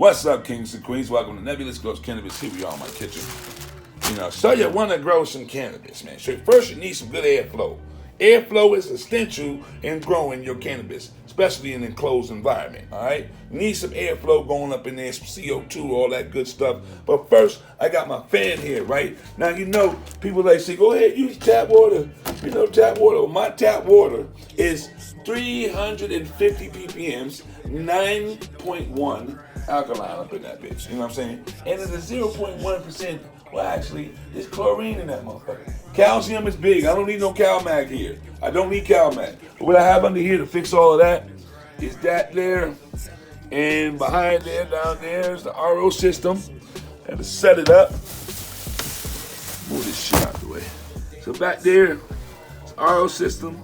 What's up, kings and queens? Welcome to Nebulous Grows Cannabis. Here we are in my kitchen. So you want to grow some cannabis, man. So first you need some good airflow. Airflow is essential in growing your cannabis, especially in an enclosed environment, all right? You need some airflow going up in there, some CO2, all that good stuff. But first, I got my fan here, right? Now, people like say, go ahead, use tap water. Tap water. Well, my tap water is 350 ppms, 9.1 alkaline up in that bitch, you know what I'm saying? And it's a 0.1%, well actually, there's chlorine in that motherfucker. Calcium is big, I don't need no CalMag here. I don't need CalMag. But what I have under here to fix all of that is that there, and behind there, down there is the RO system. Had to set it up. Move this shit out the way. So back there, it's RO system.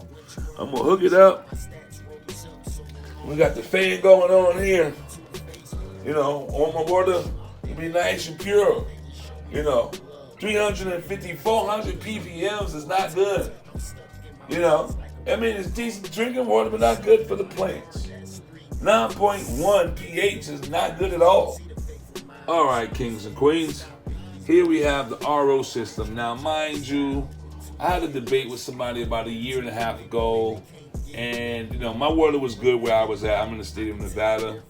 I'm gonna hook it up. We got the fan going on here. On my water, it'll be nice and pure. 350, 400 ppms is not good. It's decent drinking water, but not good for the plants. 9.1 pH is not good at all. All right, kings and queens. Here we have the RO system. Now, mind you, I had a debate with somebody about a year and a half ago. And, my water was good where I was at. I'm in the state of Nevada.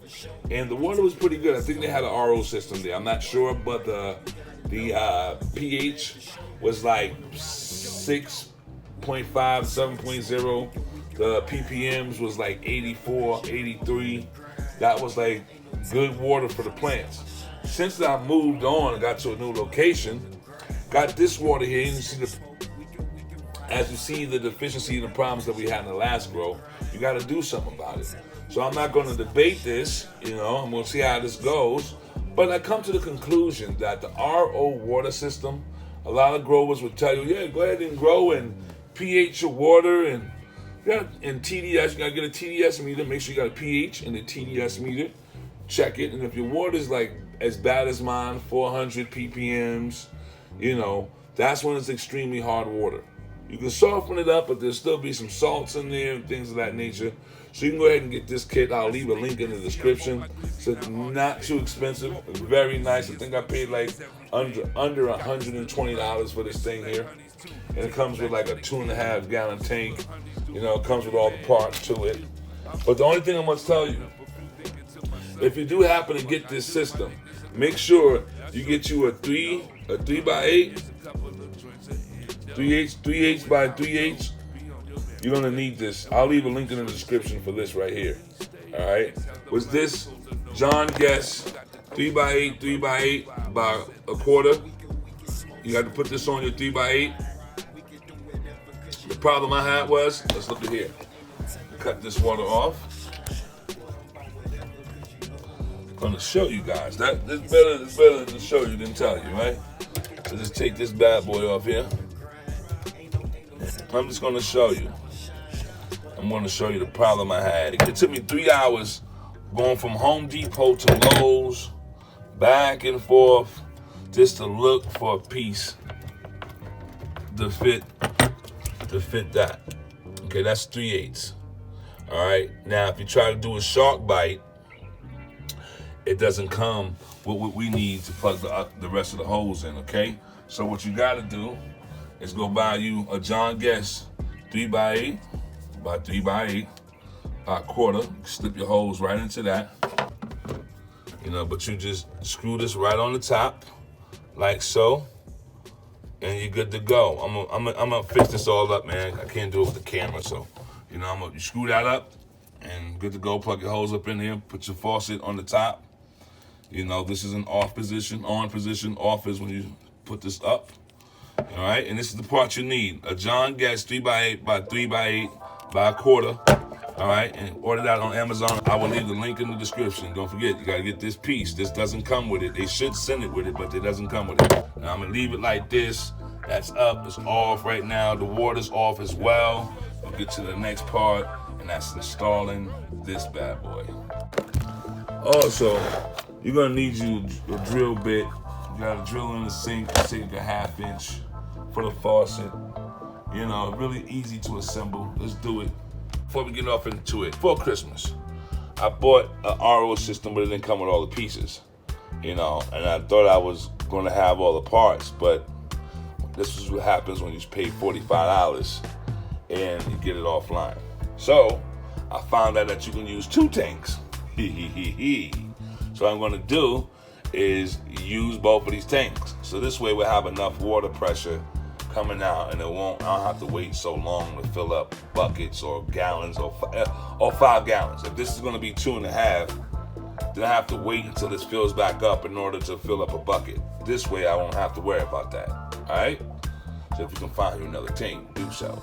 And the water was pretty good. I think they had an RO system there. I'm not sure, but the pH was like 6.5, 7.0. The ppms was like 84, 83. That was like good water for the plants. Since I moved on and got to a new location, got this water here. As you see the deficiency and the problems that we had in the last grow, you got to do something about it. So I'm not going to debate this, I'm going to see how this goes. But I come to the conclusion that the RO water system, a lot of growers would tell you, yeah, go ahead and grow and pH your water and TDS, you got to get a TDS meter, make sure you got a pH and a TDS meter, check it. And if your water is like as bad as mine, 400 ppms, that's when it's extremely hard water. You can soften it up, but there'll still be some salts in there and things of that nature. So you can go ahead and get this kit. I'll leave a link in the description. So it's not too expensive. It's very nice. I think I paid like under $120 for this thing here. And it comes with like a 2.5 gallon tank. It comes with all the parts to it. But the only thing I must tell you, if you do happen to get this system, make sure you get you a 3x8. 3H by 3H. You're gonna need this. I'll leave a link in the description for this right here. All right. Was this jhon Guess 3x8, 3x8 by a quarter? You got to put this on your 3x8. The problem I had was, let's look at here. Cut this water off. I'm gonna show you guys. It's better to show you than tell you, right? So just take this bad boy off here. I'm just going to show you. I'm going to show you the problem I had. It took me 3 hours going from Home Depot to Lowe's, back and forth, just to look for a piece to fit that. Okay, that's 3/8. All right. Now, if you try to do a shark bite, it doesn't come with what we need to plug the rest of the holes in. Okay. So what you got to do is go buy you a jhon Guess 3x8 by 3x8 by quarter. Slip your holes right into that. But you just screw this right on the top, like so, and you're good to go. I'm gonna fix this all up, man. I can't do it with the camera, so you screw that up and good to go. Plug your holes up in here. Put your faucet on the top. This is an off position. On position. Off is when you put this up. All right, and this is the part you need. A jhon Guess 3x8 by 3x8 by a quarter. All right, and order that on Amazon. I will leave the link in the description. Don't forget, you got to get this piece. This doesn't come with it. They should send it with it, but it doesn't come with it. Now, I'm going to leave it like this. That's up. It's off right now. The water's off as well. We'll get to the next part, and that's installing this bad boy. Also, you're going to need you a drill bit. You got to drill in the sink, take a 1/2 inch for the faucet. Really easy to assemble. Let's do it. Before we get off into it, for Christmas, I bought an RO system, but it didn't come with all the pieces, you know, and I thought I was going to have all the parts, but this is what happens when you pay $45 and you get it offline. So I found out that you can use 2 tanks. So what I'm going to do is use both of these tanks. So this way we'll have enough water pressure coming out, and I don't have to wait so long to fill up buckets or gallons or 5 gallons. If this is going to be 2.5, then I have to wait until this fills back up in order to fill up a bucket. This way I won't have to worry about that. All right? So if you can find you another tank, do so.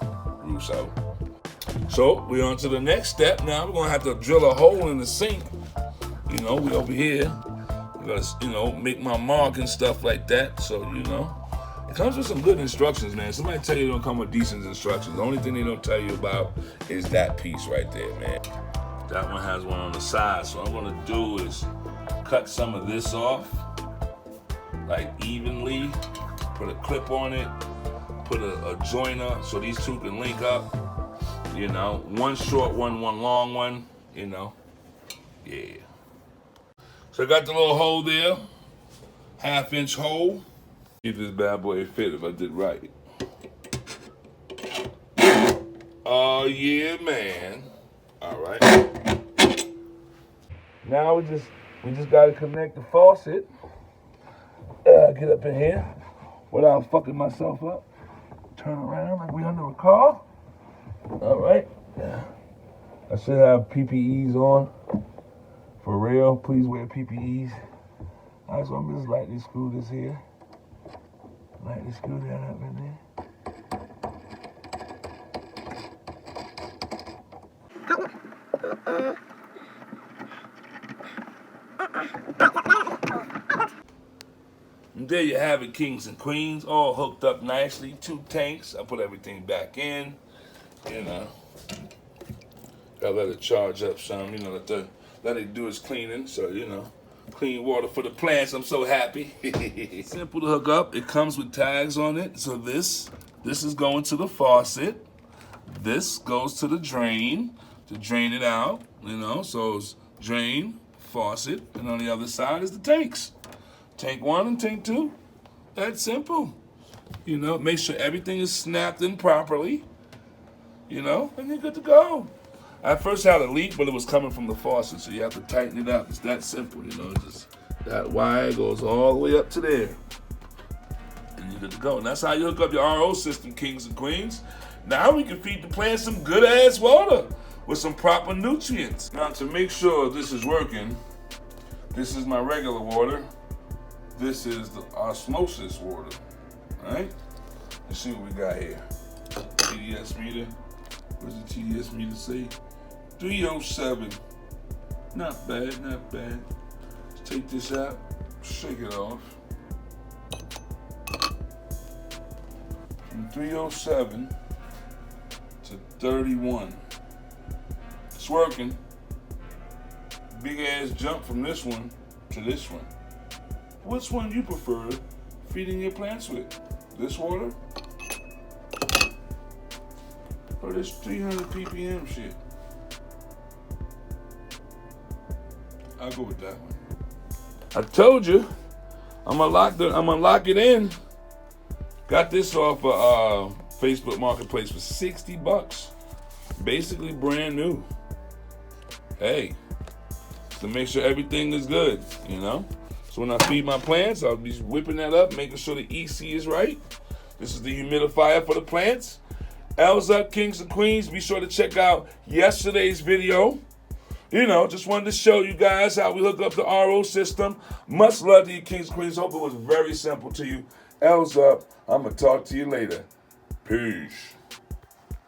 So we're on to the next step. Now we're going to have to drill a hole in the sink. You know, we over here. We're going to, you know, make my mark and stuff like that. So, you know, it comes with some good instructions, man. Somebody tell you it don't come with decent instructions. The only thing they don't tell you about is that piece right there, man. That one has one on the side. So what I'm going to do is cut some of this off, like evenly, put a clip on it, put a joiner so these two can link up. You know, one short one, one long one, you know. Yeah. So I got the little hole there, 1/2-inch hole. See if this bad boy fit if I did right. Oh yeah, man. All right. Now we just gotta connect the faucet. Get up in here without fucking myself up. Turn around like we under a car. All right. Yeah. I should have PPEs on. For real, please wear PPEs. All right, so I'm just lightly screw this here. Lightly screw that up in there. And there you have it, kings and queens, all hooked up nicely. 2 tanks. I put everything back in. You know, gotta let it charge up some. You know, let it do its cleaning. So, you know, clean water for the plants. I'm so happy. Simple to hook up. It comes with tags on it. So this is going to the faucet. This goes to the drain to drain it out. You know, so it's drain, faucet, and on the other side is the tanks. Tank 1 and tank 2. That's simple. You know, make sure everything is snapped in properly. You know, and you're good to go. I first had a leak, but it was coming from the faucet, so you have to tighten it up. It's that simple, you know. Just that wire goes all the way up to there, and you're good to go. And that's how you hook up your RO system, kings and queens. Now we can feed the plants some good-ass water with some proper nutrients. Now, to make sure this is working, this is my regular water. This is the osmosis water, all right? Let's see what we got here. TDS meter. What does the TDS meter say? 307. Not bad, not bad. Let's take this out, shake it off. From 307 to 31. It's working. Big ass jump from this one to this one. Which one you prefer feeding your plants with? This water? Or this 300 ppm shit? I'll go with that one. I told you, I'm gonna lock it in. Got this off of Facebook Marketplace for $60. Basically brand new. Hey, to make sure everything is good, you know? So when I feed my plants, I'll be whipping that up, making sure the EC is right. This is the humidifier for the plants. L's up, kings and queens. Be sure to check out yesterday's video. You know, just wanted to show you guys how we hook up the RO system. Much love to you, kings and queens. Hope it was very simple to you. L's up. I'm going to talk to you later. Peace.